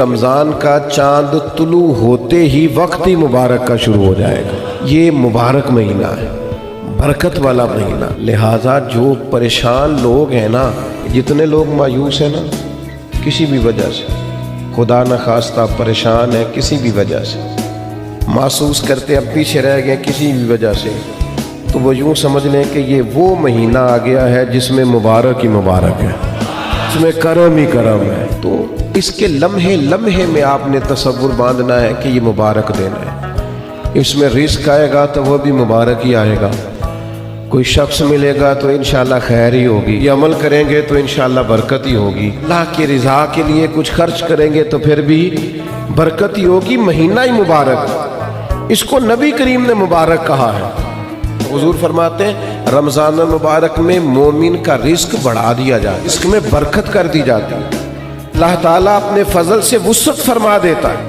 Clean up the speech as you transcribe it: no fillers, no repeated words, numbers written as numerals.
رمضان کا چاند طلوع ہوتے ہی وقت ہی مبارک کا شروع ہو جائے گا۔ یہ مبارک مہینہ ہے، برکت والا مہینہ، لہٰذا جو پریشان لوگ ہیں نا، جتنے لوگ مایوس ہیں نا کسی بھی وجہ سے، خدا نخواستہ پریشان ہے کسی بھی وجہ سے، محسوس کرتے اب پیچھے رہ گئے کسی بھی وجہ سے، تو وہ یوں سمجھ لیں کہ یہ وہ مہینہ آ گیا ہے جس میں مبارک ہی مبارک ہے، اس میں کرم ہی کرم ہے۔ تو اس کے لمحے لمحے میں آپ نے تصور باندھنا ہے کہ یہ مبارک دن ہے، اس میں رزق آئے گا تو وہ بھی مبارک ہی آئے گا، کوئی شخص ملے گا تو انشاءاللہ خیر ہی ہوگی، یہ عمل کریں گے تو انشاءاللہ برکت ہی ہوگی، اللہ کی رضا کے لیے کچھ خرچ کریں گے تو پھر بھی برکت ہی ہوگی۔ مہینہ ہی مبارک، اس کو نبی کریم نے مبارک کہا ہے۔ حضور فرماتے ہیں رمضان المبارک میں مومن کا رزق بڑھا دیا جائے، رزق میں برکت کر دی جاتی ہے، اللہ تعالیٰ اپنے فضل سے وسعت فرما دیتا ہے۔